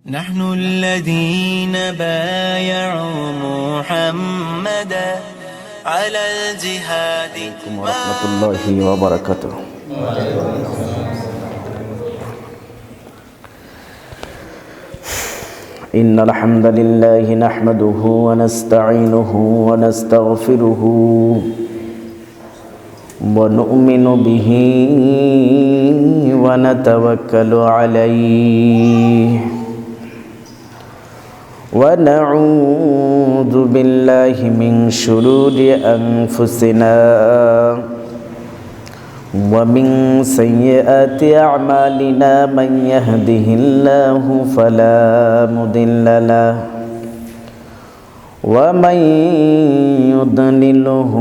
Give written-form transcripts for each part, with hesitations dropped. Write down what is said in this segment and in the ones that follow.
نحن الذين بايعوا محمدا على الجهاد ورحمة الله وبركاته. إن الحمد لله نحمده ونستعينه ونستغفره ونؤمن به ونتوكل عليه ونعوذ بالله من شرور أنفسنا ومن سيئات أعمالنا من يهده الله فلا مضل له ومن يضلله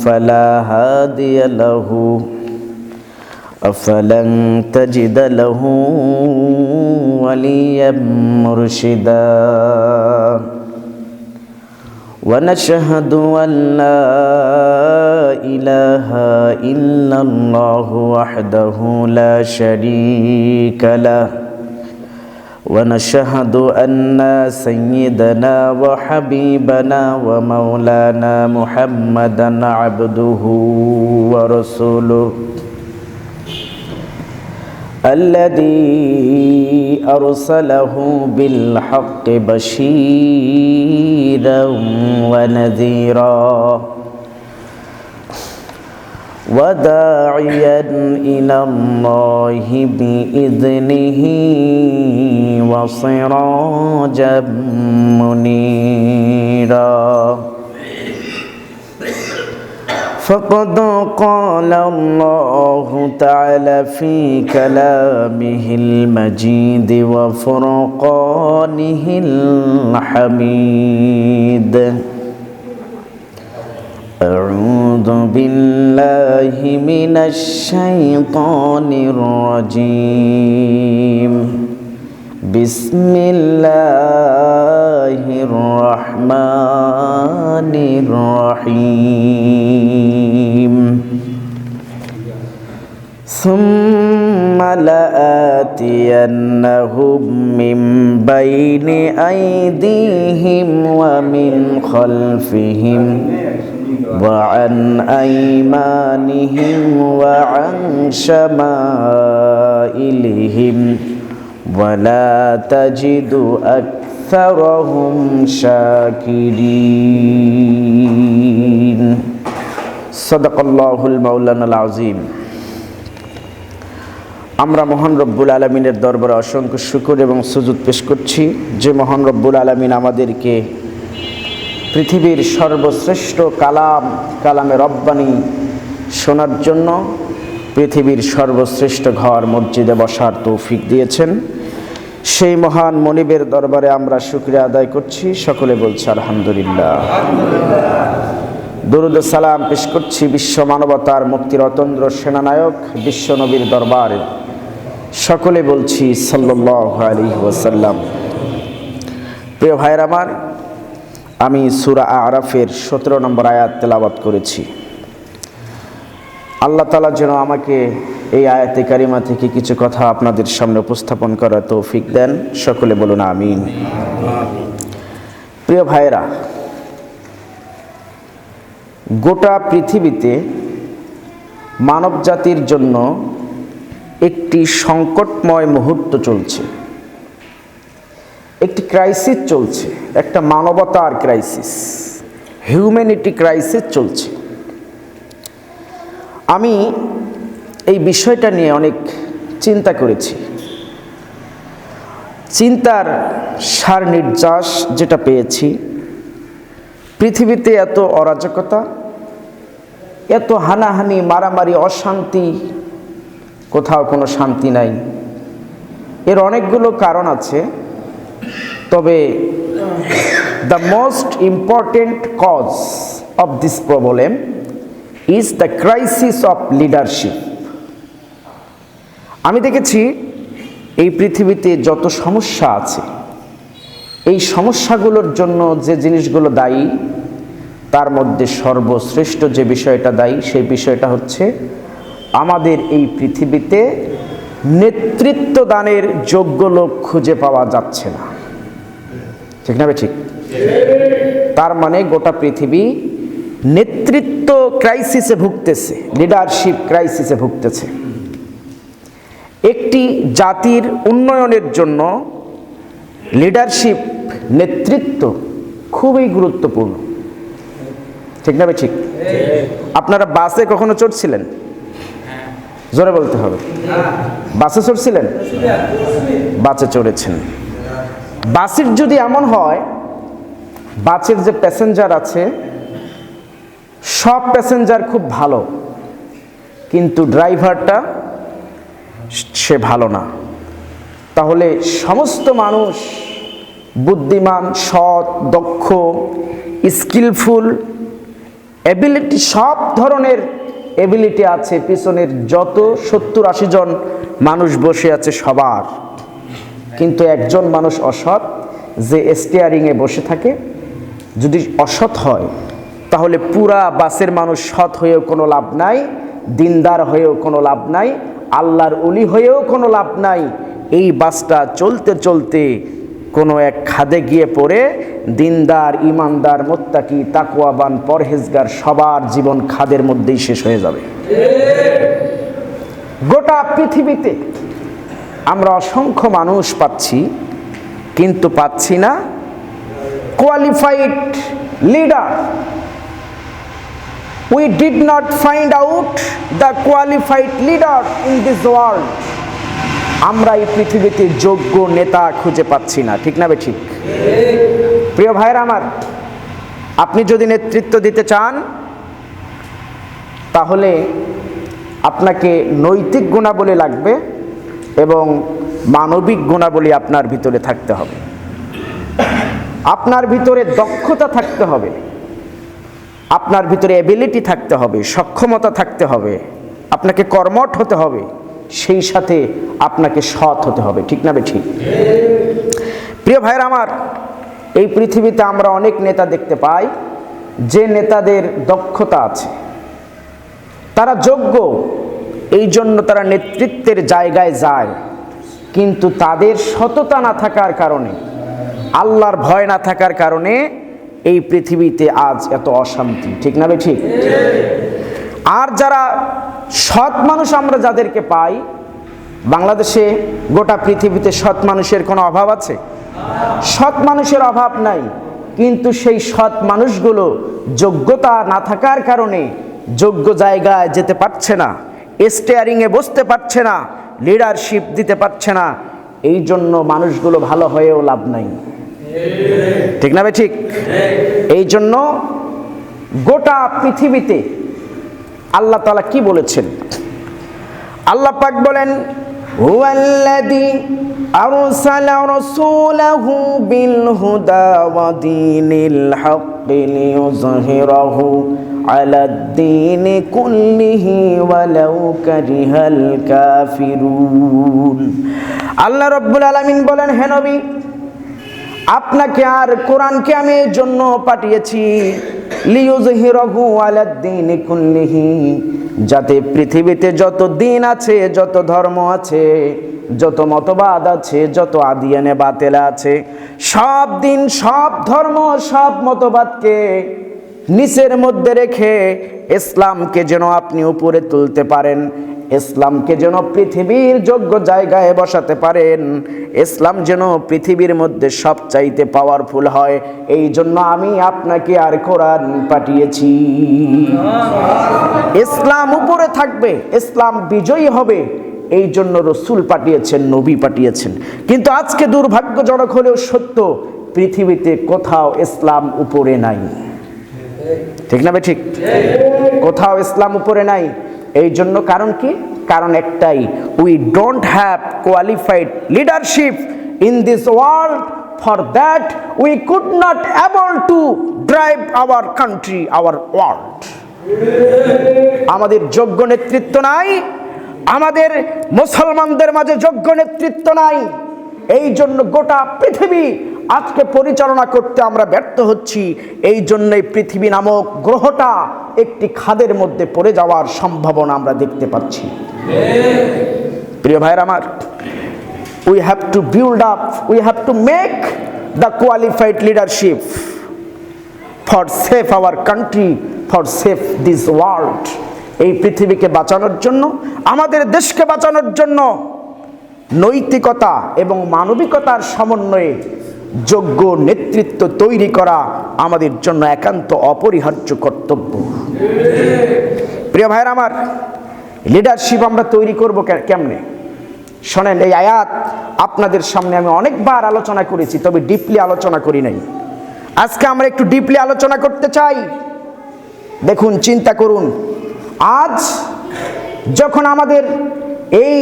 فلا هادي له أفلن تجد له وليا مرشدا ونشهد أن لا إله إلا الله وحده لا شريك له ونشهد أن سيدنا وحبيبنا ومولانا محمدا عبده ورسوله الذي أرسله بالحق بشيرا ونذيرا وداعيا إلى الله بإذنه وسراجا منيرا فقد قال الله تعالى في كلامه المجيد وفرقانه الحميد أعوذ بالله من الشيطان الرجيم بسم الله الرحمن الرحيم ثم لآتينهم من بين أيديهم ومن خلفهم وعن أيمانهم وعن شمائلهم ولا تجد أكثرهم شاكرين صدق الله المولانا العظيم আমরা মহান রব্বুল আলামিনের দরবারে অসংখ্য শুকর এবং সুজুদ পেশ করছি যে মহান রব্বুল আলামিন আমাদেরকে পৃথিবীর সর্বশ্রেষ্ঠ কালামে রব্বানি শোনার জন্য পৃথিবীর সর্বশ্রেষ্ঠ ঘর মসজিদে বসার তৌফিক দিয়েছেন। সেই মহান মনিবের দরবারে আমরা শুকরিয়া আদায় করছি, সকলে বলছি আলহামদুলিল্লাহ। দরুদ ও সালাম পেশ করছি বিশ্ব মানবতার মুক্তির অতন্দ্র সেনানায়ক বিশ্ব নবীর দরবারে, সকলে বলছি সাল্লাল্লাহু আলাইহি ওয়াসাল্লাম। প্রিয় ভাইয়ের আমার, আমি সূরা আরাফের 17 নম্বর আয়াত তেলাওয়াত করেছি। আল্লাহ তাআলা যেন আমাকে এই আয়াতে কারিমা থেকে কিছু কথা আপনাদের সামনে উপস্থাপন করার তৌফিক দেন, সকলে বলুন আমিন। প্রিয় ভাইরা, গোটা পৃথিবীতে মানব জাতির জন্য একটি সংকটময় মুহূর্ত চলছে, একটি ক্রাইসিস চলছে, একটা মানবতার ক্রাইসিস, হিউম্যানিটি ক্রাইসিস চলছে। আমি এই বিষয়টা নিয়ে অনেক চিন্তা করেছি। চিন্তার সার নির্যাস যেটা পেয়েছি, পৃথিবীতে এত অরাজকতা, এত হানাহানি, মারামারি, অশান্তি, কোথাও কোনো শান্তি নাই। এর অনেকগুলো কারণ আছে, তবে the most important cause of this problem is the crisis of leadership. আমি দেখেছি এই পৃথিবীতে যত সমস্যা আছে, এই সমস্যাগুলোর জন্য যে জিনিসগুলো দায়ী তার মধ্যে সর্বশ্রেষ্ঠ যে বিষয়টা দায়ী সেই বিষয়টা হচ্ছে আমাদের এই পৃথিবীতে নেতৃত্ব দানের যোগ্য লোক খুঁজে পাওয়া যাচ্ছে না। ঠিক না ঠিক? তার মানে গোটা পৃথিবী নেতৃত্ব ক্রাইসিসে ভুগতেছে, লিডারশিপ ক্রাইসিসে ভুগতেছে। একটি জাতির উন্নয়নের জন্য লিডারশিপ, নেতৃত্ব খুবই গুরুত্বপূর্ণ। ঠিক না ঠিক? আপনারা বাসে কখনো চড়ছিলেন? জোরে বলতে হবে। বাসে চড়ছিলেন? বাসে চড়েছেন। বাসের যদি এমন হয়, বাসের যে প্যাসেঞ্জার আছে সব প্যাসেঞ্জার খুব ভালো, কিন্তু ড্রাইভারটা সে ভালো না, তাহলে সমস্ত মানুষ বুদ্ধিমান, সৎ, দক্ষ, স্কিলফুল, এবিলিটি, সব ধরনের এবিলিটি আছে পিছনের যত 70-80 জন মানুষ বসে আছে সবার, কিন্তু একজন মানুষ অসৎ যে স্টিয়ারিংয়ে বসে থাকে, যদি অসৎ হয় তাহলে পুরা বাসের মানুষ সৎ হয়েও কোনো লাভ নাই, দিনদার হয়েও কোনো লাভ নাই, আল্লাহর ওলি হয়েও কোনো লাভ নাই। এই বাসটা চলতে চলতে কোনো এক খাদে গিয়ে পড়ে দিনদার, ইমানদার, মুত্তাকি, তাকওয়াবান, পরহেজগার সবার জীবন খাদের মধ্যেই শেষ হয়ে যাবে। গোটা পৃথিবীতে আমরা অসংখ্য মানুষ পাচ্ছি, কিন্তু পাচ্ছি না qualified leader. We did not find out the qualified leader in this world. আমরা এই পৃথিবীতে যোগ্য নেতা খুঁজে পাচ্ছি না। ঠিক না ঠিক? প্রিয় ভাইরা আমার, আপনি যদি নেতৃত্ব দিতে চান তাহলে আপনাকে নৈতিক গুণাবলী লাগবে এবং মানবিক গুণাবলী আপনার ভিতরে থাকতে হবে। আপনার ভিতরে দক্ষতা থাকতে হবে, আপনার ভিতরে এবিলিটি থাকতে হবে, সক্ষমতা থাকতে হবে, আপনাকে কর্মঠ হতে হবে, সেই সাথে আপনাকে সৎ হতে হবে। ঠিক না ঠিক? প্রিয় ভাইরা আমার, এই পৃথিবীতে আমরা অনেক নেতা দেখতে পাই যে নেতাদের দক্ষতা আছে, তারা যোগ্য, এই জন্য তারা নেতৃত্বের জায়গায় যায়, কিন্তু তাদের সততা না থাকার কারণে, আল্লাহর ভয় না থাকার কারণে এই পৃথিবীতে আজ এত অশান্তি। ঠিক না ঠিক? আর যারা সৎ মানুষ আমরা যাদেরকে পাই, বাংলাদেশে গোটা পৃথিবীতে সৎ মানুষের কোনো অভাব আছে? সৎ মানুষের অভাব নাই, কিন্তু সেই সৎ মানুষগুলো যোগ্যতা না থাকার কারণে যোগ্য জায়গায় যেতে পারছে না, স্টিয়ারিংয়ে বসতে পারছে না, লিডারশিপ দিতে পারছে না, এই জন্য মানুষগুলো ভালো হয়েও লাভ নাই। ঠিক না ঠিক? এই জন্য গোটা পৃথিবীতে আল্লাহ তাআলা কি বলেছেন? আল্লাহ পাক বলেন, হুয়াল্লাযী আরসালা রাসূলাহু বিল হুদা ওয়া দীনিল হাক্কি লিইয়ুযহিরাহু আলাদ-দীনি কুল্লিহি ওয়ালাউ কারিহাল কাফিরুন। আল্লাহ রাব্বুল আলামিন বলেন, হে নবী, আপনাকে আর কোরআনকে আমি এই জন্য পাঠিয়েছি, লিইয়ুযহিরাহু আলাদ-দীনি কুল্লিহি, যাতে পৃথিবীতে যত দিন আছে, যত ধর্ম আছে, যত মতবাদ আছে, যত আদিয়ানে বাতেলা আছে, সব দিন, সব ধর্ম, সব মতবাদকে নিচের মধ্যে রেখে ইসলামকে যেন আপনি উপরে তুলতে পারেন, ইসলামকে যেন পৃথিবীর যোগ্য জায়গায় বসাতে পারেন, ইসলাম যেন পৃথিবীর মধ্যে সবচাইতে পাওয়ারফুল হয়, এই জন্য আমি আপনাকে আর কোরআন পাঠিয়েছি। ইসলাম উপরে থাকবে, ইসলাম বিজয়ী হবে, এই জন্য রসুল পাঠিয়েছেন, নবী পাঠিয়েছেন। কিন্তু আজকে দুর্ভাগ্যজনক হলেও সত্য, পৃথিবীতে কোথাও ইসলাম উপরে নাই। ঠিক না ঠিক? কোথাও ইসলাম উপরে নাই। এই জন্য কারণ কি? কারণ একটাই, we don't have qualified leadership in this world, for that we could not able to drive our country, our world. আমাদের যোগ্য নেতৃত্ব নাই, আমাদের মুসলমানদের মাঝে যোগ্য নেতৃত্ব নাই, এই জন্য গোটা পৃথিবী আজকে পরিচালনা করতে আমরা ব্যর্থ হচ্ছি। এই জন্যই পৃথিবী নামক গ্রহটা একটি খাদের মধ্যে পড়ে যাওয়ার সম্ভাবনা আমরা দেখতে পাচ্ছি। প্রিয় ভাইরা আমার, we have to build up, we have to make the qualified leadership for save our country, for save this world. এই পৃথিবীকে বাঁচানোর জন্য, আমাদের দেশকে বাঁচানোর জন্য নৈতিকতা এবং মানবিকতার সমন্বয়ে যোগ্য নেতৃত্ব তৈরি করা আমাদের জন্য একান্ত অপরিহার্য কর্তব্য। প্রিয় ভাইরা আমার, লিডারশিপ আমরা তৈরি করব কেমনে? শোনেন, এই আয়াত আপনাদের সামনে আমি অনেকবার আলোচনা করেছি, তবে ডিপলি আলোচনা করি নাই। আজকে আমরা একটু ডিপলি আলোচনা করতে চাই। দেখুন, চিন্তা করুন, আজ যখন আমাদের এই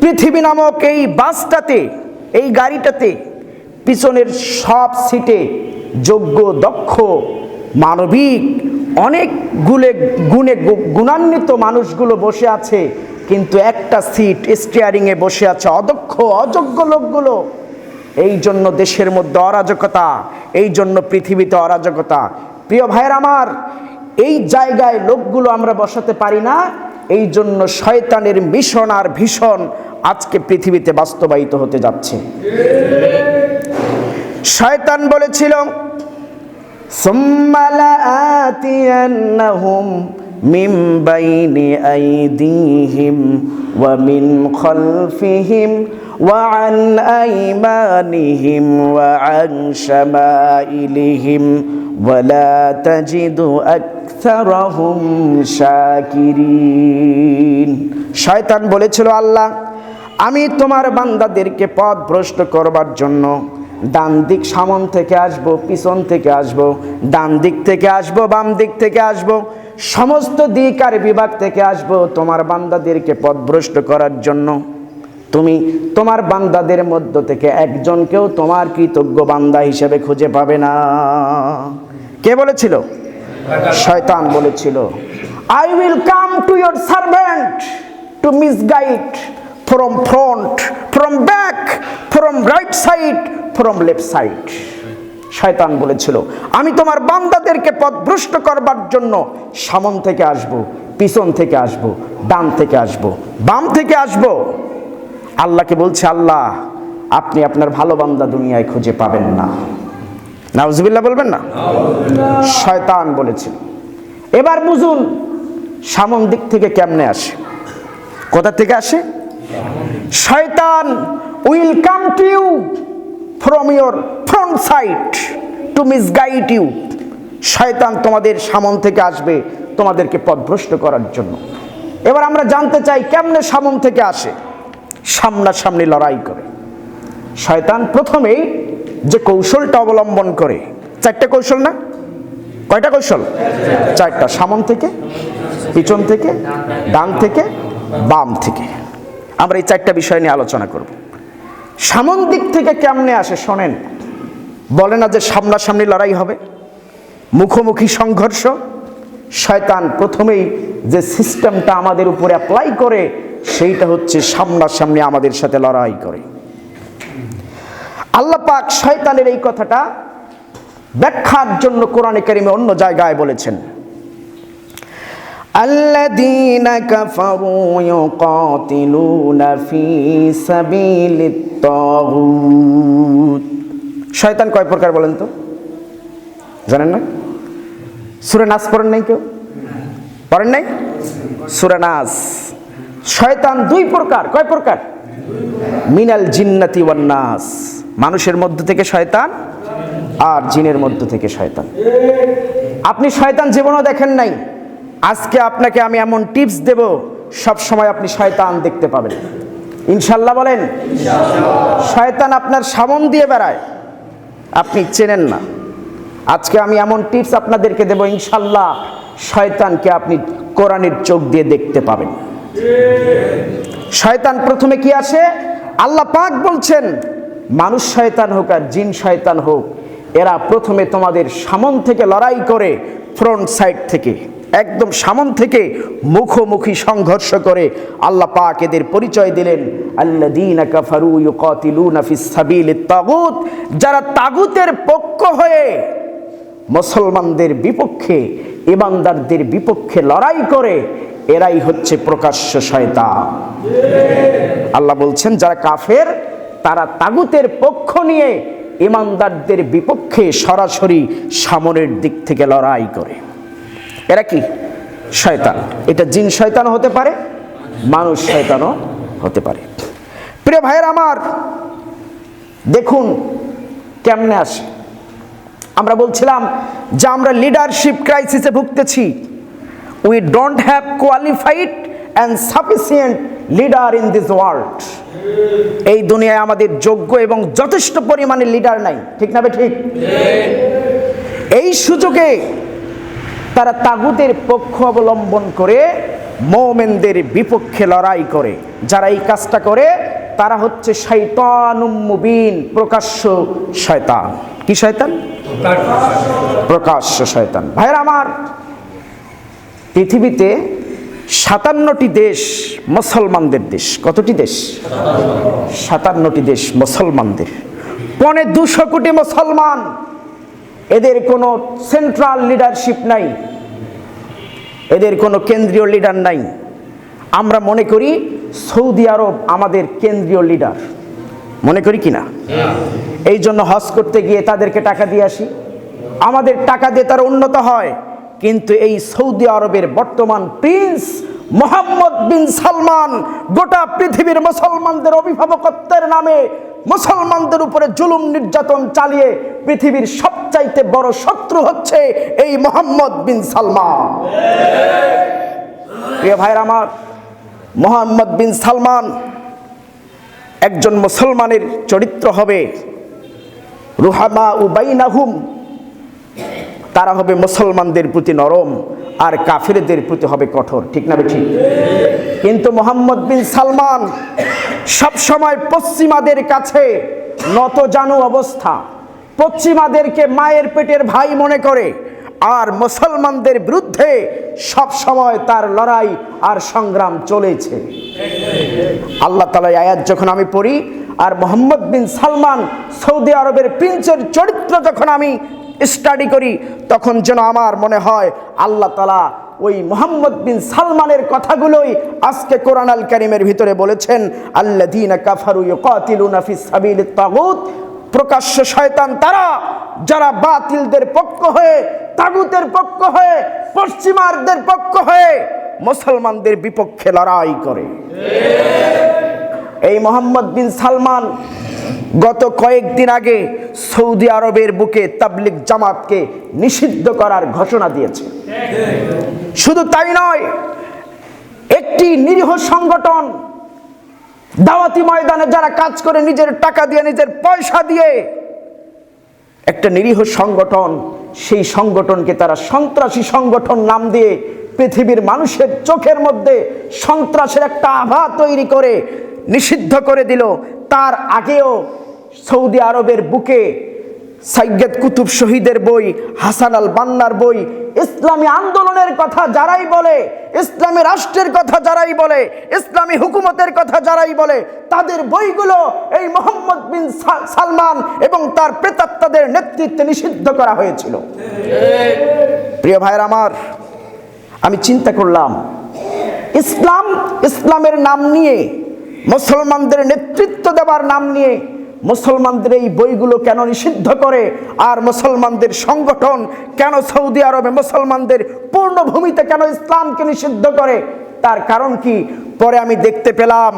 পৃথিবী নামক এই বাসটাতে, এই গাড়িটাতে পিছনের সব সিটে যোগ্য, দক্ষ, মানবিক অনেক গুণান্বিত মানুষগুলো বসে আছে, কিন্তু একটা সিট স্টিয়ারিংয়ে বসে আছে অদক্ষ, অযোগ্য লোকগুলো। এই জন্য দেশের মধ্যে অরাজকতা, এই জন্য পৃথিবীতে অরাজকতা। প্রিয় ভাইয়ের আমার, এই জায়গায় লোকগুলো আমরা বসাতে পারি না, এই জন্য শয়তানের মিশন আর ভীষণ আজকে পৃথিবীতে বাস্তবায়িত হতে যাচ্ছে। শয়তান বলেছিল, সুম্মা লাআতিয়ান্নাহুম মিন বাইনি আইদিহিম ওয়া মিন খালফিহিম ওয়া আন আইমানিহিম ওয়া আন শামাইলিহিম ওয়া লা তাজিদু আকসারাহুম শাকিরিন। শয়তান বলেছিল, আল্লাহ, আমি তোমার বান্দাদেরকে পথভ্রষ্ট করবার জন্য ডান দিক সামন থেকে আসবো, পিছন থেকে আসবো, ডান দিক থেকে আসবো, বাম দিক থেকে আসবো, সমস্ত দিক আর বিভাগ থেকে আসবো তোমার বান্দাদেরকে পথভ্রষ্ট করার জন্য। তুমি তোমার বান্দাদের মধ্য থেকে একজনকেও তোমার কৃতজ্ঞ বান্দা হিসেবে খুঁজে পাবে না। কে বলেছিল? শয়তান বলেছিল, I will come to your servant to misguide from front, from back, from right side, from left side. শয়তান বলেছিল, আমি তোমার বান্দাদেরকে পথভ্রষ্ট করবার জন্য সামন থেকে আসব, পিছন থেকে আসব, ডান থেকে আসব, বাম থেকে আসব। আল্লাহকে বলছে, আল্লাহ, আপনি আপনার ভালো বান্দা দুনিয়ায় খুঁজে পাবেন না। নাউজুবিল্লাহ বলবেন না? শয়তান বলেছিল। এবার বুঝুন, সামন দিক থেকে কেমনে আসে, কোথা থেকে আসে? শয়তান will come to you from your front side to misguide you. শয়তান তোমাদের সামন থেকে আসবে তোমাদেরকে পথভ্রষ্ট করার জন্য। এবার আমরা জানতে চাই, কেমনে সামন থেকে আসে? সামনাসামনি লড়াই করে। শয়তান প্রথমেই যে কৌশলটা অবলম্বন করে, চারটে কৌশল না? কয়টা কৌশল? চারটা। সামন থেকে, পিছন থেকে, ডান থেকে, বাম থেকে। আমরা এই চারটা বিষয় নিয়ে আলোচনা করব। সামন দিক থেকে কেমনে আসে শোনেন। বলে না যে সামনাসামনি লড়াই হবে, মুখোমুখি সংঘর্ষ। শয়তান প্রথমেই যে সিস্টেমটা আমাদের উপরে অ্যাপ্লাই করে, সেইটা হচ্ছে সামনাসামনি আমাদের সাথে লড়াই করে। আল্লাহ পাক শয়তানের এই কথাটা ব্যাখ্যার জন্য কোরআনে কারিমে অন্য জায়গায় বলেছেন, আল্লাযীনা কাফারু ইউকাতিলুনা ফি সাবিলিত তাগুত। শয়তান কয় প্রকার বলেন তো? জানেন না? সূরা নাস পড়েন নাই কেউ? পড়েন নাই? সূরা নাস। শয়তান দুই প্রকার। কয় প্রকার? মিনাল জিন্নাতি ওয়ান নাস। মানুষের মধ্য থেকে শয়তান আর জিনের মধ্য থেকে শয়তান। আপনি শয়তান জীবনও দেখেন নাই, আজকে আপনাকে আমি এমন টিপস দেব, সব সময় আপনি শয়তান দেখতে পাবেন। ইনশাআল্লাহ বলেন। শয়তান আপনার সামন দিয়ে বেড়ায়, আপনি চেনেন না। আজকে আমি এমন টিপস আপনাদেরকে দেব, ইনশাআল্লাহ শয়তানকে আপনি কোরআনের চোখ দিয়ে দেখতে পাবেন। শয়তান প্রথমে কি আসে? আল্লাহ পাক বলছেন, মানুষ শয়তান হোক আর জিন শয়তান হোক, এরা প্রথমে তোমাদের সামন থেকে লড়াই করে, ফ্রন্ট সাইড থেকে, একদম সামন থেকে মুখোমুখি সংঘর্ষ করে। আল্লাহ পাক এদের পরিচয় দিলেন, আল্লাযীনা কাফারু ইউকাতিলুনা ফিস সাবিলিত তাগুত। যারা তাগুতের পক্ষ হয়ে মুসলমানদের বিপক্ষে, ইমানদারদের বিপক্ষে লড়াই করে, এরাই হচ্ছে প্রকাশ্য শয়তান। আল্লাহ বলছেন যারা কাফের তারা তাগুতের পক্ষ নিয়ে ইমানদারদের বিপক্ষে সরাসরি সামনের দিক থেকে লড়াই করে। এরা কি শয়তান। এটা জিন শয়তান হতে পারে, মানুষ শয়তানও হতে পারে। প্রিয় ভাইয়ের আমার, দেখুন কেমনে আসে। আমরা বলছিলাম যে আমরা লিডারশিপ ক্রাইসিসে ভুগতেছি। We don't have qualified and sufficient leader in this world. এই দুনিয়ায় আমাদের যোগ্য এবং যথেষ্ট পরিমাণে লিডার নাই, ঠিক না ঠিক? এই সুযোগে তারা তাগুতের পক্ষ অবলম্বন করে মুমিনদের বিপক্ষে লড়াই করে। যারা এই কাজটা করে তারা হচ্ছে শয়তানুম মুবিন, প্রকাশ্য শয়তান। কি শয়তান? প্রকাশ্য শয়তান। ভাইরা আমার, পৃথিবীতে 57টি দেশ মুসলমানদের দেশ। কতটি দেশ? 57টি দেশ মুসলমানদের। 250 কোটি মুসলমান। এদের কোনো সেন্ট্রাল লিডারশিপ নাই, এদের কোনো কেন্দ্রীয় লিডার নাই। আমরা মনে করি সৌদি আরব আমাদের কেন্দ্রীয় লিডার, মনে করি কি না? এই জন্য হজ করতে গিয়ে তাদেরকে টাকা দিয়ে আসি, আমাদের টাকা দিয়ে তারা উন্নত হয়। কিন্তু এই সৌদি আরবের বর্তমান প্রিন্স মোহাম্মদ বিন সালমান গোটা পৃথিবীর মুসলমানদের অভিভাবকত্বের নামে মুসলমানদের উপরে জুলুম নির্যাতন চালিয়ে পৃথিবীর সবচাইতে বড় শত্রু হচ্ছে এই মোহাম্মদ বিন সালমান। প্রিয় ভাইরা আমার, মোহাম্মদ বিন সালমান একজন মুসলমানের চরিত্র হবে রুহামা উবাইনাহুম, তারা হবে মুসলমানদের প্রতি নরম আর কাফিরদের প্রতি হবে কঠোর, ঠিক না ঠিক? কিন্তু মোহাম্মদ বিন সালমান সবসময় পশ্চিমাদের কাছে নতজানু অবস্থা, পশ্চিমাদেরকে মায়ের পেটের ভাই মনে করে, আর মুসলমানদের বিরুদ্ধে সব সময় তার লড়াই আর সংগ্রাম চলেছে। আল্লাহ তাআলা আয়াত যখন আমি পড়ি আর মোহাম্মদ বিন সালমান সৌদি আরবের প্রিন্সের চরিত্র যখন আমি স্টাডি করি, তখন যেন আমার মনে হয় আল্লাহ তাআলা ওই মোহাম্মদ বিন সালমানের কথাগুলোই আজকে কোরআন আল কারীমের ভিতরে বলেছেন, আল্লাযীনা কাফারু ইউকাতিলুনা ফিস সাবিলিত তাগুত। প্রকাশ্য শয়তান তারা যারা বাতিলদের পক্ষ হয়ে, তাগুতের পক্ষ হয়ে, পশ্চিমারদের পক্ষ হয়ে মুসলমানদের বিপক্ষে লড়াই করে। এই মোহাম্মদ বিন সালমান গত কয়েকদিন আগে সৌদি আরবের বুকে তাবলিগ জামাতকে নিষিদ্ধ করার ঘোষণা দিয়েছে। শুধু তাই নয়, একটি নিরীহ সংগঠন দাওয়াতি ময়দানে যারা কাজ করে নিজের টাকা দিয়ে, নিজের পয়সা দিয়ে, একটা নিরীহ সংগঠন, সেই সংগঠনকে তারা সন্ত্রাসী সংগঠন নাম দিয়ে পৃথিবীর মানুষের চোখের মধ্যে সন্ত্রাসের একটা আভা তৈরি করে নিষিদ্ধ করে দিল। তার আগেও সৌদি আরবের বুকে সাইয়্যেদ কুতুব শহীদের বই, হাসান আল বান্নার বই, ইসলামী আন্দোলনের কথা যারাই বলে, ইসলামী রাষ্ট্রের কথা যারাই বলে, ইসলামী হুকুমতের কথা যারাই বলে, তাদের বইগুলো এই মোহাম্মদ বিন সালমান এবং তার প্রেতাত্মাদের নেতৃত্বে নিষিদ্ধ করা হয়েছিল। প্রিয় ভাইয়ের আমার, আমি চিন্তা করলাম ইসলামের নাম নিয়ে, মুসলমানদের নেতৃত্ব দেওয়ার নাম নিয়ে মুসলমানদের এই বইগুলো কেন নিষিদ্ধ করে, আর মুসলমানদের সংগঠন কেন সৌদি আরবে মুসলমানদের পূর্ণ ভূমিতে কেন ইসলামকে নিষিদ্ধ করে? তার কারণ কি? পরে আমি দেখতে পেলাম,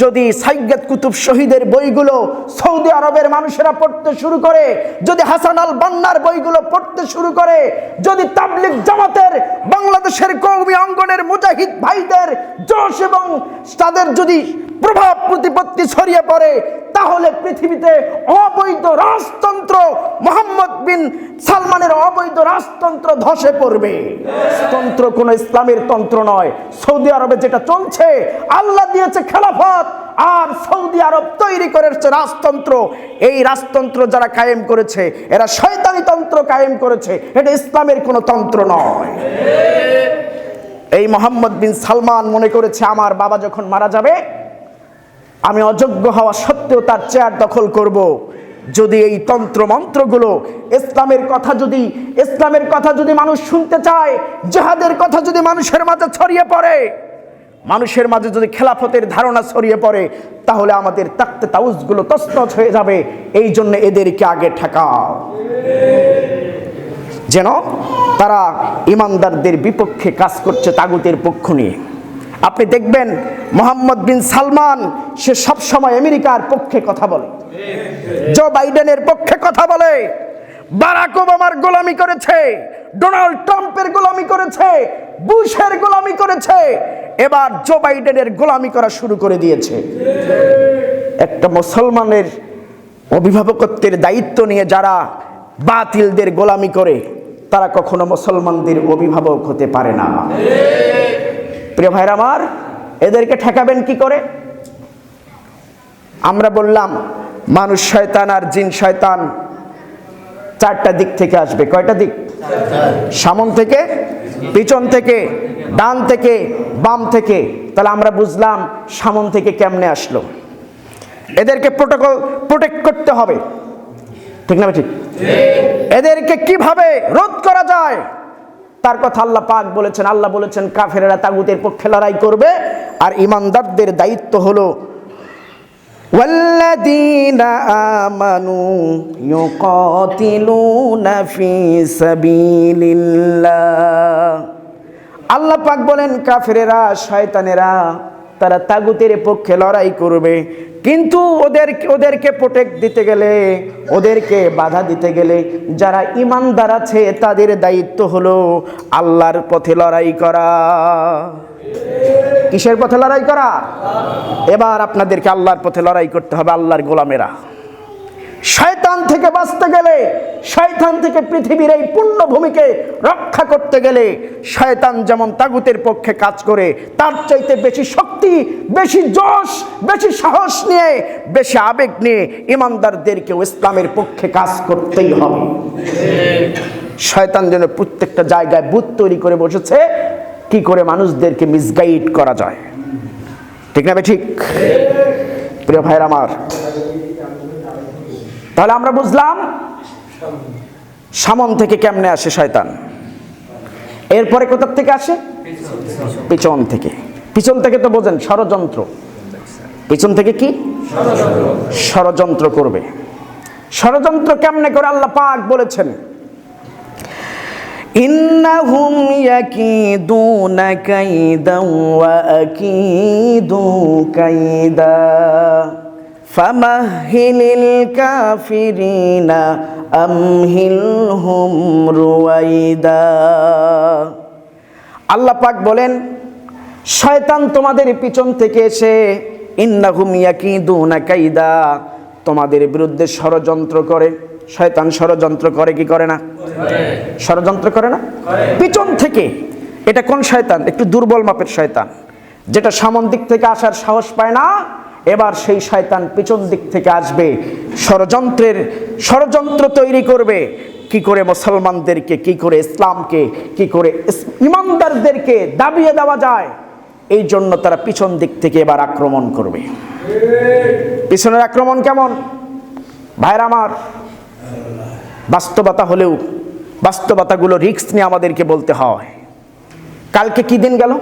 যদি সাইয়্যেদ কুতুব শহীদের বইগুলো সৌদি আরবের মানুষেরা পড়তে শুরু করে, যদি হাসান আল বান্নার বইগুলো পড়তে শুরু করে, যদি তাবলিগ জামাতের বাংলাদেশের কওমি অঙ্গনের মুজাহিদ ভাইদের জোশ এবং তাদের যদি প্রভাব প্রতিপত্তি ছড়িয়ে পড়ে, তাহলে পৃথিবীতে অবৈধ রাজতন্ত্র, মোহাম্মদ বিন সালমানের অবৈধ রাজতন্ত্র ধসে পড়বে। তন্ত্র কোনো ইসলামের তন্ত্র নয়। সৌদি আরবে যেটা চলছে, আল্লাহ দিয়েছে খেলাফত, আর সৌদি আরব তৈরি করেছে রাজতন্ত্র। এই রাজতন্ত্র যারা কায়েম করেছে, এরা শয়তানি তন্ত্র কায়েম করেছে, এটা ইসলামের কোনো তন্ত্র নয়। এই মোহাম্মদ বিন সালমান মনে করেছে আমার বাবা যখন মারা যাবে, আমি অযোগ্য হওয়া সত্ত্বেও তার চেয়ার দখল করব। যদি এই তন্ত্র মন্ত্রগুলো ইসলামের কথা যদি মানুষ শুনতে চায়, জিহাদের কথা যদি মানুষের মাঝে ছড়িয়ে পড়ে, মানুষের মাঝে যদি খেলাফতের ধারণা ছড়িয়ে পড়ে, তাহলে আমাদের তাকতে তাউজগুলো তছনছ হয়ে যাবে। এই জন্য এদেরকে আগে ঠেকাও, যেন তারা ইমানদারদের বিপক্ষে কাজ করছে তাগুতের পক্ষ নিয়ে। আপনি দেখবেন মোহাম্মদ বিন সালমান, সে সব সময় আমেরিকার পক্ষে কথা বলে, জো বাইডেনের পক্ষে কথা বলে, বারাক ওবামার গোলামি করেছে, ডোনাল্ড ট্রাম্পের গোলামি করেছে, বুশের গোলামি করেছে, এবার জো বাইডেনের গোলামি করা শুরু করে দিয়েছে। একটা মুসলমানের অভিভাবকত্বের দায়িত্ব নিয়ে যারা বাতিলদের গোলামি করে, তারা কখনো মুসলমানদের অভিভাবক হতে পারে না। প্রিয় ভাইরা আমার, এদেরকে ঠেকাবেন কি করে? আমরা বললাম মানুষ শয়তান আর জিন শয়তান চারটা দিক থেকে আসবে। কয়টা দিক? সামন থেকে, পিছন থেকে, ডান থেকে, বাম থেকে। তাহলে আমরা বুঝলাম সামন থেকে কেমনে আসলো। এদেরকে প্রোটেক্ট করতে হবে, ঠিক না ঠিক? এদেরকে কিভাবে রোধ করা যায় তার কথা আল্লাহ পাক বলেছেন। আল্লাহ বলেছেন কাফেরেরা তাগুতের পক্ষে লড়াই করবে, আর ইমানদারদের দায়িত্ব হলো ওয়াল্লাযীনা আমানু ইউকাতিলুনা ফি সাবিলিল্লাহ। আল্লাহ পাক বলেন কাফেরেরা, শয়তানেরা, তারা তাগুতের পক্ষে লড়াই করবে, কিন্তু ওদেরকে প্রোটেক্ট দিতে গেলে, ওদেরকে বাধা দিতে গেলে যারা ইমানদার আছে তাদের দায়িত্ব হলো আল্লাহর পথে লড়াই করা। কিসের পথে লড়াই করা? এবার আপনাদেরকে আল্লাহর পথে লড়াই করতে হবে, আল্লাহর গোলামেরা। শয়তান থেকে বাঁচতে গেলে, শয়তান থেকে পৃথিবীর এই পুণ্যভূমিকে রক্ষা করতে গেলে, শয়তান যেমন তাগুতের পক্ষে কাজ করে, তার চাইতে বেশি শক্তি, বেশি জোশ, বেশি সাহস নিয়ে, বেশি আবেগ নিয়ে ইমানদারদেরকেও ইসলামের পক্ষে কাজ করতেই হবে। শয়তান যেন প্রত্যেকটা জায়গায় বুথ তৈরি করে বসেছে, কি করে মানুষদেরকে মিসগাইড করা যায়, ঠিক না ঠিক? প্রিয় ভাইরা আমার, তাহলে আমরা বুঝলাম সামন থেকে কেমনে আসে শয়তান। এরপরে কোথা থেকে আসে? পিছন থেকে। পিছন থেকে তো বোঝেন ষড়যন্ত্র। পিছন থেকে কি? ষড়যন্ত্র করবে। ষড়যন্ত্র কেমনে করে আল্লাহ পাক বলেছেন, ইন্নাহুম ইয়াকিদুনা কাইদান ওয়া আকিদু কাইদা ফামাহিলিল কাফিরিনা আমহিলহুম রুয়াইদা। আল্লাহ পাক বলেন শয়তান তোমাদের পিছন থেকে এসে ইন্নাহুম ইয়াকিদুনা কাইদা, তোমাদের বিরুদ্ধে ষড়যন্ত্র করে। শয়তান ষড়যন্ত্র করে কি করে না? ষড়যন্ত্র করে না? পিছন থেকে। এটা কোন শয়তান? একটু দুর্বল মাপের শয়তান, যেটা সামন দিক থেকে আসার সাহস পায় না। এবার সেই শয়তান পিছন দিক থেকে আসবে, ষড়যন্ত্র তৈরি করবে, কি করে মুসলমানদেরকে, কি করে ইসলামকে, কি করে ইমানদারদেরকে দাবিয়ে দেওয়া যায়। এই জন্য তারা পিছন দিক থেকে এবার আক্রমণ করবে। পিছনের আক্রমণ কেমন? ভাইরা আমার, বাস্তবতা হলেও বাস্তবতাগুলো রিস্ক নিয়ে আমাদেরকে বলতে হয়। কালকে কি দিন গেল?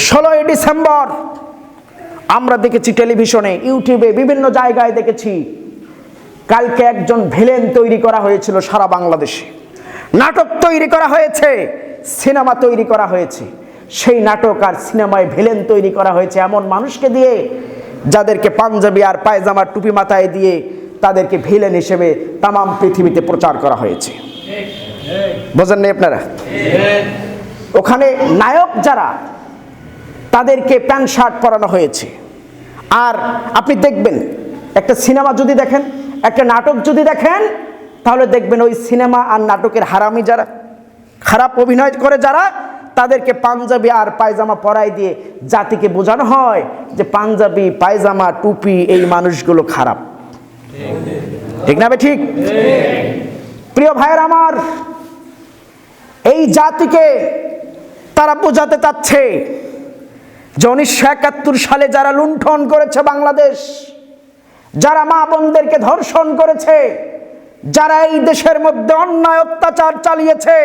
16ই ডিসেম্বর। আমরা দেখেছি টেলিভিশনে, ইউটিউবে, বিভিন্ন জায়গায় দেখেছি। কালকে একজন ভিলেন তৈরি করা হয়েছিল সারা বাংলাদেশে। নাটক তৈরি করা হয়েছে, সিনেমা তৈরি করা হয়েছে। সেই নাটক আর সিনেমায় ভিলেন তৈরি করা হয়েছে এমন মানুষকে দিয়ে, যাদেরকে পাঞ্জাবি আর পায়জামা টুপি মাথায় দিয়ে তাদেরকে ভিলেন হিসেবে তামাম পৃথিবীতে প্রচার করা হয়েছে। বোঝেন না আপনারা? ওখানে নায়ক যারা, তাদেরকে প্যান্ট শার্ট পরানো হয়েছে। আর আপনি দেখবেন, একটা সিনেমা যদি দেখেন, একটা নাটক যদি দেখেন, তাহলে দেখবেন ওই সিনেমা আর নাটকের হারামি যারা, খারাপ অভিনয় করে যারা, তাদেরকে পাঞ্জাবি আর পায়জামা পরাই দিয়ে জাতিকে বোঝানো হয় যে পাঞ্জাবি, পায়জামা, টুপি এই মানুষগুলো খারাপ। ঠিক না ঠিক? প্রিয় ভাইয়ের আমার, এই জাতিকে তারা বোঝাতে চাচ্ছে যে 1971 সালে যারা লুণ্ঠন করেছে বাংলাদেশ, যারা মা বোনদেরকে ধর্ষণ করেছে, যারা এই দেশের মধ্যে অন্যায় অত্যাচার চালিয়েছে,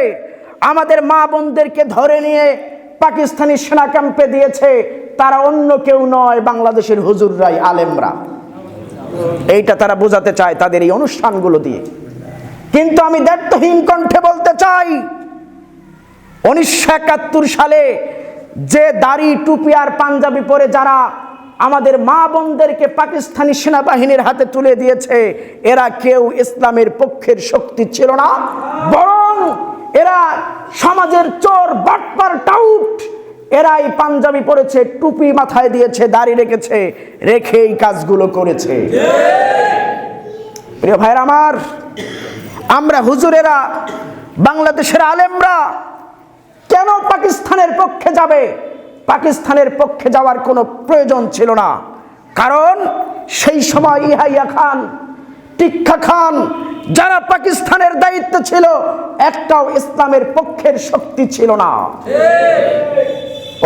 আমাদের মা বোনদেরকে ধরে নিয়ে পাকিস্তানি সেনা ক্যাম্পে দিয়েছে, তারা অন্য কেউ নয়, বাংলাদেশের হুজুররাই, আলেমরা। এইটা তারা বোঝাতে চায় তাদের এই অনুষ্ঠানগুলো দিয়ে। কিন্তু আমি দায়িত্বহীন কণ্ঠে বলতে চাই, 1971 সালে যে দাড়ি, টুপি আর পাঞ্জাবি পরে যারা আমাদের মা বোনদেরকে পাকিস্তানি সেনাবাহিনীর হাতে তুলে দিয়েছে, এরা কেউ ইসলামের পক্ষের শক্তি ছিল না, বরং এরা সমাজের চোর, বাটপার, টাউট। এরাই পাঞ্জাবি পরেছে, টুপি মাথায় দিয়েছে, দাড়ি রেখেছে, রেখে এই কাজগুলো করেছে। প্রিয় ভাইরা আমার, আমরা হুজুরেরা, বাংলাদেশের আলেমরা কেন পাকিস্তানের পক্ষে যাবে? পাকিস্তানের পক্ষে যাওয়ার কোনো প্রয়োজন ছিল না, কারণ সেই সময় ইয়াহিয়া খান, টিক্কা খান, যারা পাকিস্তানের দায়িত্বে ছিল, একটাও ইসলামের পক্ষের শক্তি ছিল না,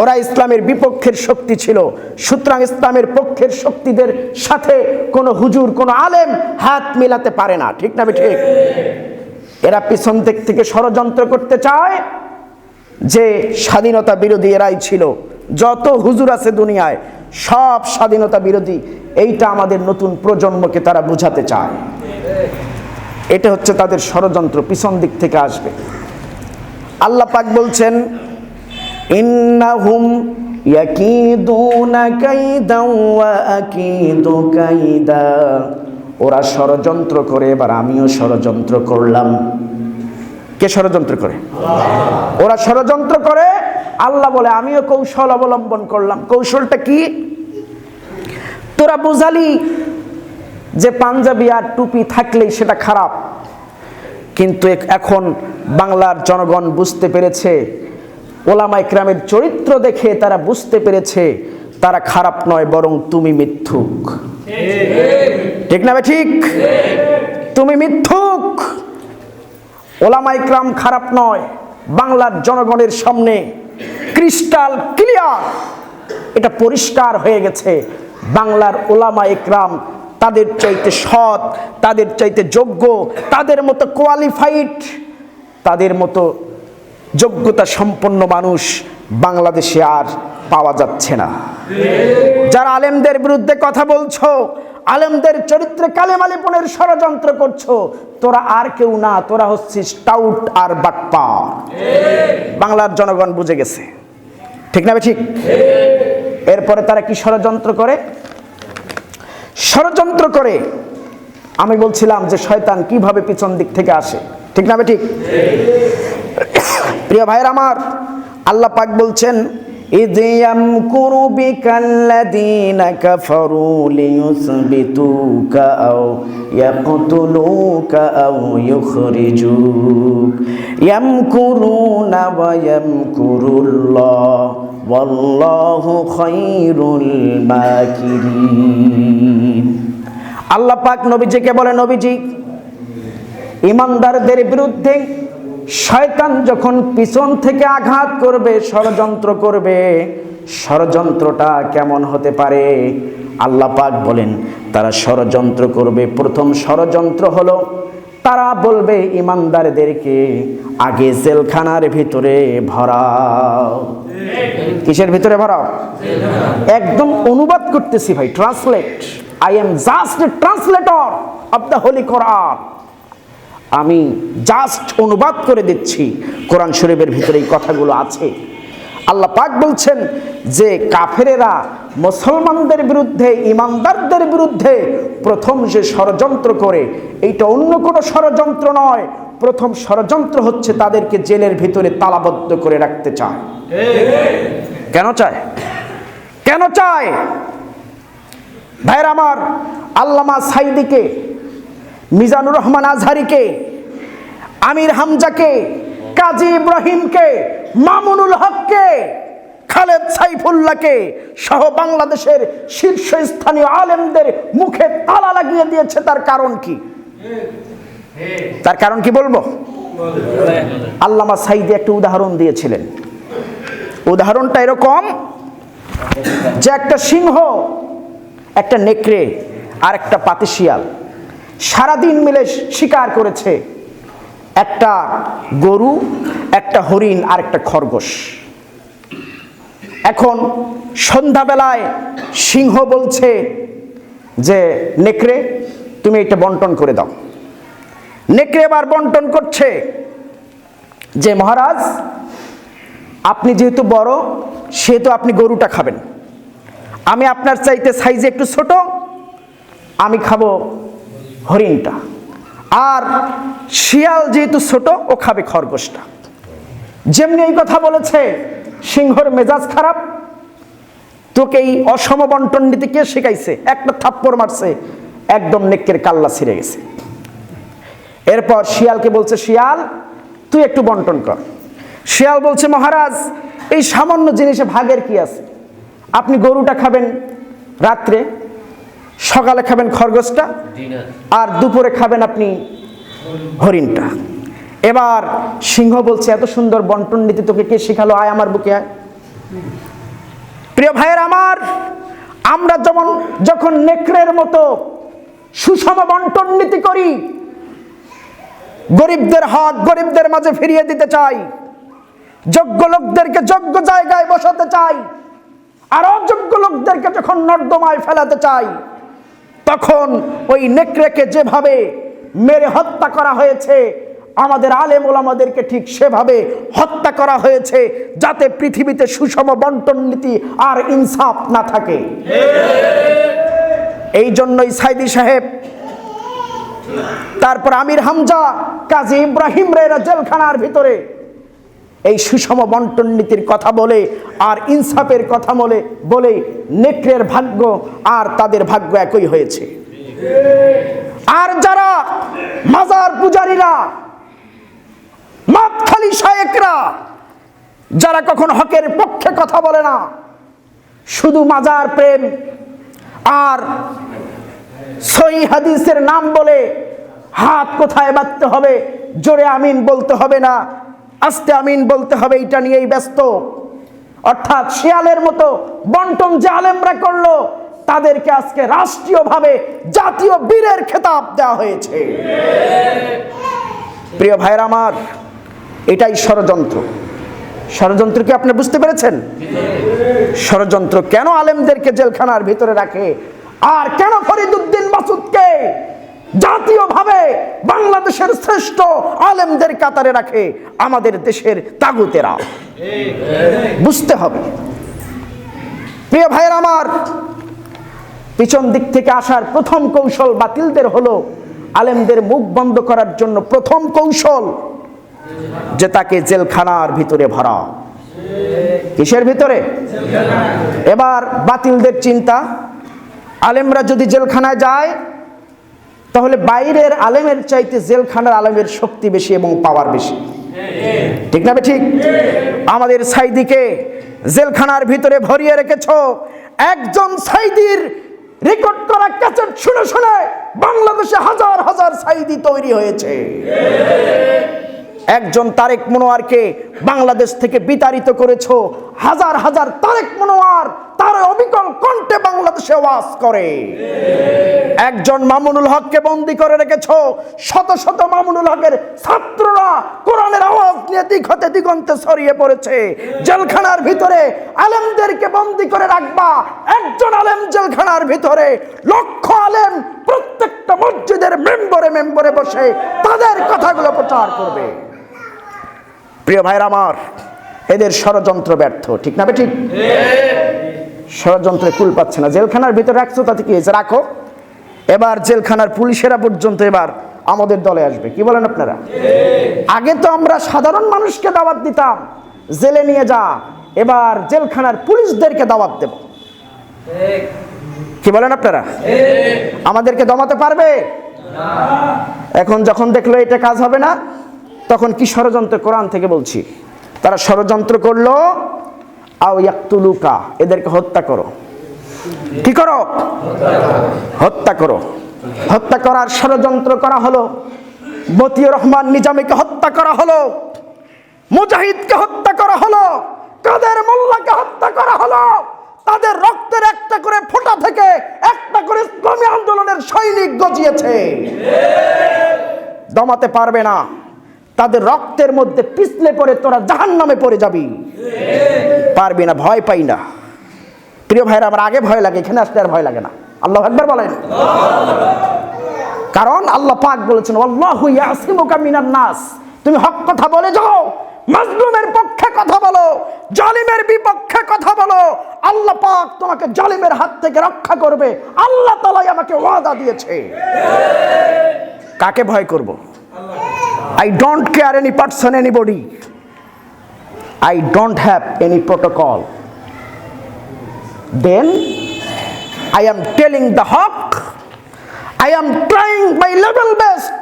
ওরা ইসলামের বিপক্ষের শক্তি ছিল। সুতরাং ইসলামের পক্ষের শক্তিদের সাথে কোনো হুজুর, কোনো আলেম হাত মিলাতে পারে না, ঠিক না ঠিক? এরা পিছন দিক থেকে ষড়যন্ত্র করতে চায় যে স্বাধীনতা বিরোধী এরাই ছিল। যত হুজুর আছে দুনিয়ায় সব স্বাধীনতা বিরোধী, এইটা আমাদের নতুন প্রজন্মকে তারা বুঝাতে চায়। এটা হচ্ছে তাদের ষড়যন্ত্র, পিছন দিক থেকে আসবে। আল্লাহ পাক বলছেন, ইন্নাহুম ইয়াকিদুনা কাইদাও ওয়া আকিদু কাইদা, ওরা ষড়যন্ত্র করে, এবার আমিও ষড়যন্ত্র করলাম। কে ষড়যন্ত্র করে? ওরা ষড়যন্ত্র করে, আল্লাহ বলে আমিও কৌশল অবলম্বন করলাম। কৌশলটা কি? তোরা বুঝালি যে পাঞ্জাবি আর টুপি থাকলেই সেটা খারাপ, কিন্তু এখন বাংলার জনগণ বুঝতে পেরেছে, ওলামা ইকরামের চরিত্র দেখে তারা বুঝতে পেরেছে তারা খারাপ নয়, বরং তুমি মিথ্যুক। ঠিক না ঠিক? তুমি মিথ্যুক। ওলামা ইকরাম খারাপ নয়, বাংলার জনগণের সামনে ক্রিস্টাল ক্লিয়ার, এটা পরিষ্কার হয়ে গেছে। বাংলার ওলামা ইকরাম তাদের চাইতে সৎ, তাদের চাইতে যোগ্য, তাদের মতো কোয়ালিফাইড, তাদের মতো যোগ্যতা সম্পন্ন মানুষ বাংলাদেশে আর পাওয়া যাচ্ছে না। যারা আলেমদের বিরুদ্ধে কথা বলছো, আলেমদের চরিত্রে কালেমা লিপনের ষড়যন্ত্র করছো, তোরা আর কেউ না, তোরা হচ্ছিস টাউট আর বাটপার। বাংলার জনগণ বুঝে গেছে, ঠিক না ঠিক? এরপরে তারা কি ষড়যন্ত্র করে? ষড়যন্ত্র করে, আমি বলছিলাম যে শয়তান কিভাবে পিছন দিক থেকে আসে, ঠিক না ঠিক? প্রিয় ভাইরা আমার, আল্লাহ পাক বলছেন, إذ يمكر بك الذين كفروا ليثبتوك أو يقتلوك أو يخرجوك يمكرون ويمكر الله والله خير الماكرين। আল্লাহ পাক নবীজিকে বলে, নবীজি, ঈমানদারদের বিরুদ্ধে শয়তান যখন পিছন থেকে আঘাত করবে, ষড়যন্ত্র করবে, ষড়যন্ত্রটা কেমন হতে পারে? আল্লাহ পাক বলেন, তারা ষড়যন্ত্র করবে। প্রথম ষড়যন্ত্র হলো তারা বলবে ঈমানদারদেরকে আগে জেলখানার ভিতরে ভরাও। কিসের ভিতরে ভরাও? একদম অনুবাদ করতেছি ভাই, translate. I am just a translator of the holy Quran. আমি জাস্ট অনুবাদ করে দিচ্ছি, কোরআন শরীফের ভিতরে এই কথাগুলো আছে। আল্লাহ পাক বলছেন যে কাফেরেরা মুসলমানদের বিরুদ্ধে, ঈমানদারদের বিরুদ্ধে প্রথম যে ষড়যন্ত্র করে, এইটা অন্য কোনো ষড়যন্ত্র নয়। প্রথম ষড়যন্ত্র হচ্ছে তাদেরকে জেলের ভিতরে তালাবদ্ধ করে রাখতে চায়। কেন চায়? কেন চায়? ভাইরা আমার, আল্লামা সাইদিকে, মিজানুর রহমান আজহারিকে, আমির হামজাকে, কাজী ইব্রাহিমকে, মামুনুল হককে, খালেদ সাইফুল্লাহকে সহ বাংলাদেশের শীর্ষস্থানীয় আলেমদের মুখে তালা লাগিয়ে দিয়েছে। তার কারণ কি? তার কারণ কি বলবো? আল্লামা সাইদি একটা উদাহরণ দিয়েছিলেন। উদাহরণটা এরকম যে একটা সিংহ, একটা নেকড়ে আর একটা পাতি শিয়াল সারাদিন মিলে শিকার করেছে একটা গরু, একটা হরিণ আর একটা খরগোশ। এখন সন্ধ্যাবেলায় সিংহ বলছে যে নেকড়ে তুমি এটা বন্টন করে দাও। নেকড়ে এবার বন্টন করছে যে মহারাজ আপনি যেহেতু বড় সেহেতু আপনি গরুটা খাবেন, আমি আপনার চাইতে সাইজে একটু ছোট, আমি খাবো হরিণটা, আর শিয়াল যেহেতু ছোট ও খাবে খরগোশটা। যেমনি এই কথা বলেছে সিংহর মেজাজ খারাপ, তোকে এই অসম বন্টন নীতি কে শেখাইছে, একটা থাপ্পড় মারছে, একদম নেকড়ের কাল্লা ছিঁড়ে গেছে। এরপর শিয়ালকে বলছে শিয়াল তুই একটু বন্টন কর। শিয়াল বলছে মহারাজ এই সামান্য জিনিসে ভাগের কি আছে, আপনি গরুটা খাবেন রাত্রে, সকালে খাবেন খরগোশটা, আর দুপুরে খাবেন আপনি হরিণটা। এবার সিংহ বলছে এত সুন্দর বন্টন নীতি তোকে কে শেখালো, আয় আমার বুকে আয়। প্রিয় ভাইয়ের আমার, আমরা যখন নেকড়ের মতো সুষম বন্টন নীতি করি, গরিবদের হক গরিবদের মাঝে ফিরিয়ে দিতে চাই, যোগ্য লোকদেরকে যোগ্য জায়গায় বসাতে চাই, আর অযোগ্য লোকদেরকে যখন নর্দমায় ফেলাতে চাই, তখন ওই নেকড়েকে যেভাবে মেরে হত্যা করা হয়েছে আমাদের আলেম ওলামাদেরকে ঠিক সেভাবে হত্যা করা হয়েছে, যাতে পৃথিবীতে সুষম বন্টন নীতি আর ইনসাফ না থাকে। এই জন্যই সাইদি সাহেব, তারপর আমির হামজা, কাজী ইব্রাহিম রেরা জেলখানার ভিতরে এই সুষম বন্টন নীতির কথা বলে আর ইনসাফের কথা বলে নেকড়ের ভাগ্য আর তাদের ভাগ্য একই হয়েছে। আর যারা মাজার পূজারীরা, মাতখালী শায়েকরা, যারা কখন হকের পক্ষে কথা বলে না, শুধু মাজার প্রেম আর সহিহ হাদিসের নাম বলে হাত কোথায় বাঁধতে হবে, জোরে আমিন বলতে হবে না, আস্তে আমিন বলতে হবে, এটা নিয়েই ব্যস্ত। অর্থাৎ শিয়ালের মতো বন্টন যে আলেমরা করলো, তাদেরকে আজকে রাষ্ট্রীয়ভাবে জাতীয় বীরের খেতাব দেওয়া হয়েছে। প্রিয় ভাইরা আমার, এটাই ষড়যন্ত্র। ষড়যন্ত্র কি আপনি বুঝতে পেরেছেন? ষড়যন্ত্র কেন আলেমদেরকে জেলখানার ভিতরে রাখে, আর কেন ফরিদউদ্দিন মাসুদকে জাতীয়ভাবে বাংলাদেশের শ্রেষ্ঠ আলেমদের কাতারে রাখে আমাদের দেশের তাগুতেরা, বুঝতে হবে। প্রিয় ভাইয়ের আমার, পিছন দিক থেকে আসার প্রথম কৌশল বাতিলদের হলো আলেমদের মুখ বন্ধ করার জন্য প্রথম কৌশল যে তাকে জেলখানার ভিতরে ভরা। কিসের ভিতরে? এবার বাতিলদের চিন্তা, আলেমরা যদি জেলখানায় যায় তাহলে বাইরের আলেমের চাইতে জেলখানার আলেমের শক্তি বেশি এবং পাওয়ার বেশি, ঠিক না? ঠিক। আমাদের সাইদিকে জেলখানার ভিতরে ভরিয়ে রেখেছ, একজন সাইদির রেকর্ড করা ক্যাসেট শুনে শুনে বাংলাদেশে হাজার হাজার সাইদি তৈরি হয়েছে। একজন তারেক মনোয়ারকে বাংলাদেশ থেকে বিতাড়িত করেছ, হাজার হাজার তারেক মনোয়ার তার অবিকল কণ্ঠে বাংলাদেশে ওয়াজ করে। একজন মামুনুল হককে বন্দী করে রেখেছ, শত শত মামুনুল হকের ছাত্ররা কোরআনের আওয়াজ নিয়ে দিক হতে দিগন্তে ছড়িয়ে পড়েছে। জেলখানার ভিতরে আলেমদেরকে বন্দী করে রাখবা, একজন আলেম জেলখানার ভিতরে লক্ষ আলেম প্রত্যেকটা মসজিদের মেম্বরে মেম্বরে বসে তাদের কথাগুলো প্রচার করবে। প্রিয় ভাইরা আমার, এদের ষড়যন্ত্র ব্যর্থ, ঠিক না? ঠিক। ষড়যন্ত্রে কুল পাচ্ছে না, জেলখানার ভিতরে রাখছো, তাতে কি হয়েছে? রাখো। এবার জেলখানার পুলিশেরা পর্যন্ত এবার আমাদের দলে আসবে, কি বলেন আপনারা? আগে তো আমরা সাধারণ মানুষকে দাওয়াত দিতাম জেলে নিয়ে যা, এবার জেলখানার পুলিশদেরকে দাওয়াত দেব, কি বলেন আপনারা? আমাদেরকে দমাতে পারবে? এখন যখন দেখলো এটা কাজ হবে না, তখন কি ষড়যন্ত্র? কোরআন থেকে বলছি, তারা ষড়যন্ত্র করলো, আও ইয়াকতুলুকা, এদেরকে হত্যা করো। কি করো? হত্যা করো। হত্যা করার ষড়যন্ত্র করা হলো। মতিউর রহমান নিজামীকে হত্যা করা হলো, মুজাহিদকে হত্যা করা হলো, কাদের মোল্লাকে হত্যা করা হলো, তাদের রক্তের একটা করে ফোঁটা থেকে একটা করে ইসলামী আন্দোলনের সৈনিক গজিয়েছে। দমাতে পারবে না। তাদের রক্তের মধ্যে পিছলে পড়ে তোরা জাহান্নামে পড়ে যাবি। পারবি না, ভয় পাই না। প্রিয় ভাইরা, আমার আগে ভয় লাগে, এখানে আসলে আর ভয় লাগে না। আল্লাহু আকবার বলেন। কারণ আল্লাহ পাক বলেছেন, আল্লাহু ইয়াসিমুকা মিনান নাস। তুমি হক কথা বলে যাও, মাজলুমের পক্ষে কথা বলো, জালিমের বিপক্ষে কথা বলো। আল্লাহ পাক তোমাকে জালিমের হাত থেকে রক্ষা করবে। আল্লাহ তাআলাই আমাকে ওয়াদা দিয়েছে। কাকে ভয় করব? I don't care any person, anybody. I don't have any protocol. Then I am telling the haq. I am trying my level best.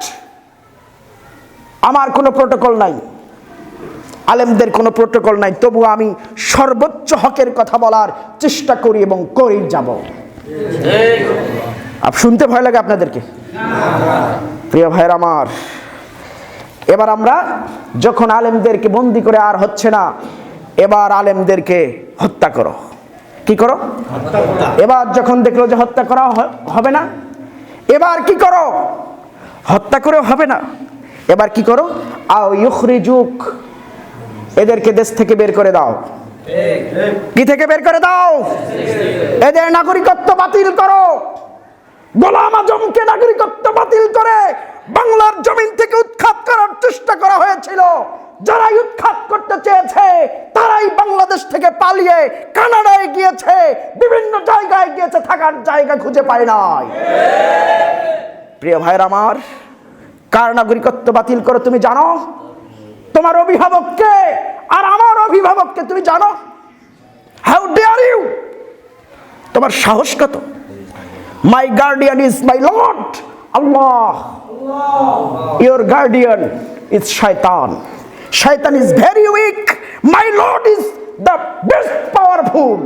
আমার কোনো প্রোটোকল নাই, আলেমদের কোনো প্রোটোকল নাই, তবু আমি সর্বোচ্চ হকের কথা বলার চেষ্টা করি এবং করেই যাব। শুনতে ভয় লাগে আপনাদেরকে? প্রিয় ভাইরা আমার, এবার আমরা যখন আলেমদেরকে বন্দি করে আর হচ্ছে না, এবার আলেমদেরকে হত্যা করো। কি করো? এবার যখন দেখলো যে হত্যা করা হবে না, এবার কি করো? হত্যা করে হবে না, এবার কি করো? আও ইউখরিজুক, এদেরকে দেশ থেকে বের করে দাও। কি থেকে বের করে দাও? এদের নাগরিকত্ব বাতিল করো। গোলাম আজমকে নাগরিকত্ব বাতিল করে বাংলার জমিন থেকে উৎখাত করার চেষ্টা করা হয়েছিল। যারা উৎখাত করতে চেয়েছে তারাই বাংলাদেশ থেকে পালিয়ে কানাডায় গিয়েছে, বিভিন্ন জায়গায় গিয়েছে, থাকার জায়গা খুঁজে পায় নাই। প্রিয় ভাইরা আমার, কার নাগরিকত্ব বাতিল করো তুমি জানো? তোমার অভিভাবককে আর আমার অভিভাবককে তুমি জানো? How dare you! তোমার সাহস কত? My guardian is my lord Allah. Your guardian is shaitan. Shaitan is very weak. My Lord is the best powerful.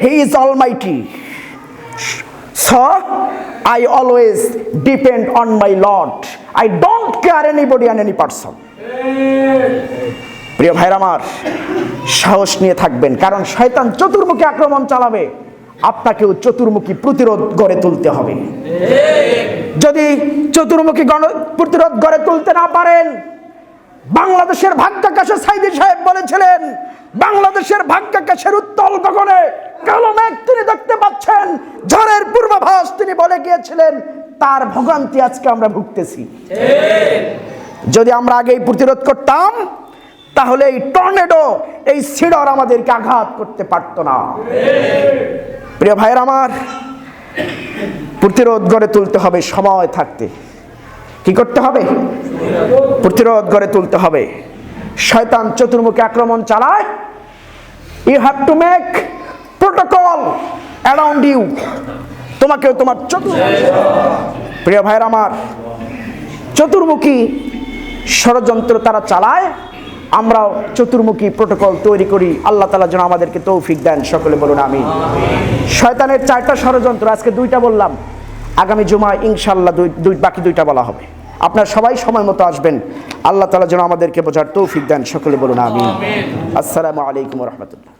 He is almighty. So I always depend on my Lord. I don't care anybody and any person. প্রিয় ভাইরা আমার, সাহস নিয়ে থাকবেন, কারণ শয়তান চতুর্মুখী আক্রমণ চালাবে। আপনাকেও চতুর্মুখী প্রতিরোধ গড়ে তুলতে হবে। যদি চতুর্মুখী প্রতিরোধ গড়ে তুলতে না পারেন, বাংলাদেশের ভাগ্যাকাশে সাইদি সাহেব বলেছিলেন, বাংলাদেশের ভাগ্যাকাশের উত্তল গগনে কালো মেঘ তিনি দেখতে পাচ্ছেন, ঝড়ের পূর্বাভাস তিনি বলে গিয়েছিলেন। তার ভোগান্তি আজকে আমরা ভুগতেছি। যদি আমরা আগেই প্রতিরোধ করতাম, তাহলে এই টর্নেডো, এই সিডর আমাদেরকে আঘাত করতে পারত না। প্রিয় ভাইয়ের আমার, প্রতিরোধ গড়ে তুলতে হবে সময় থাকতে। কি করতে হবে? প্রতিরোধ গড়ে তুলতে হবে। শয়তান চতুর্মুখী আক্রমণ চালায়। You have to make protocol around you. তোমাকেও তোমার প্রিয় ভাইয়ের আমার, চতুর্মুখী ষড়যন্ত্র তারা চালায়, আমরাও চতুর্মুখী প্রোটোকল তৈরি করি। আল্লাহ তাআলা যেন আমাদেরকে তৌফিক দেন। সকলে বলুন আমিন। শয়তানের 4টা ষড়যন্ত্র, আজকে 2টা বললাম, আগামী জুমায় ইনশাআল্লাহ বাকি 2টা বলা হবে। আপনারা সবাই সময় মতো আসবেন। আল্লাহ তাআলা যেন আমাদেরকে বোঝার তৌফিক দেন। সকলে বলুন আমিন। আসসালামু আলাইকুম ওয়া রাহমাতুল্লাহ।